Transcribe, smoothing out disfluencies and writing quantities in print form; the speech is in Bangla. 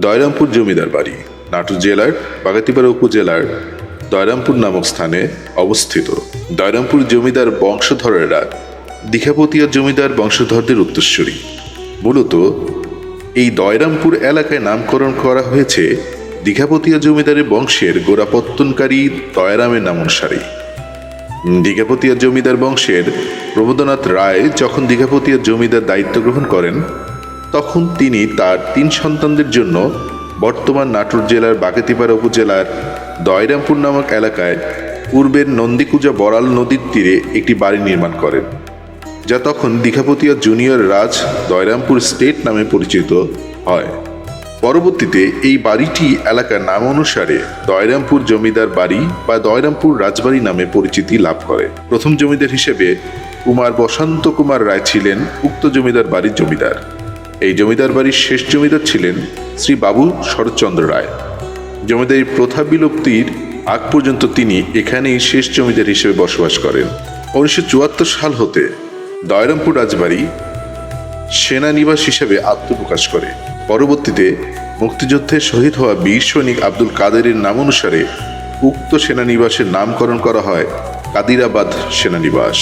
দয়রামপুর জমিদার বাড়ি নাটোর জেলার বাগাতিপাড়া উপজেলার দয়রামপুর নামক স্থানে অবস্থিত। দয়রামপুর জমিদার বংশধরেরা দীঘাপতিয়া জমিদার বংশধরদের উত্তরসূরি। মূলত এই দয়রামপুর এলাকায় নামকরণ করা হয়েছে দীঘাপতিয়া জমিদারের বংশের গোড়াপত্তনকারী দয়রামের নাম অনুসারে। দীঘাপতিয়া জমিদার বংশের প্রমোদনাথ রায় যখন দীঘাপতিয়া জমিদার দায়িত্ব গ্রহণ করেন, তখন তিনি তার 3 সন্তানদের জন্য বর্তমান নাটোর জেলার বাগাতিপাড়া উপজেলার দয়রামপুর নামক এলাকায় পূর্বের নন্দীকুজা বড়াল নদীর তীরে একটি বাড়ি নির্মাণ করেন, যা তখন দীঘাপতিয়া জুনিয়র রাজ দয়রামপুর স্টেট নামে পরিচিত হয়। পরবর্তীতে এই বাড়িটি এলাকার নাম অনুসারে দয়রামপুর জমিদার বাড়ি বা দয়রামপুর রাজবাড়ি নামে পরিচিতি লাভ করে। প্রথম জমিদার হিসেবে কুমার বসন্ত কুমার রায় ছিলেন উক্ত জমিদার বাড়ির জমিদার। এই জমিদার বাড়ির শেষ জমিদার ছিলেন শ্রী বাবু শরৎচন্দ্র রায়। জমিদারি প্রথা বিলুপ্তির আগ পর্যন্ত তিনি এখানেই শেষ জমিদার হিসেবে বসবাস করেন। 1974 সাল হতে দয়রামপুর রাজবাড়ি সেনানিবাস হিসেবে আত্মপ্রকাশ করে। পরবর্তীতে মুক্তিযুদ্ধে শহীদ হওয়া বীর সৈনিক আব্দুল কাদেরের নাম অনুসারে উক্ত সেনানিবাসের নামকরণ করা হয় কাদিরাবাদ সেনানিবাস।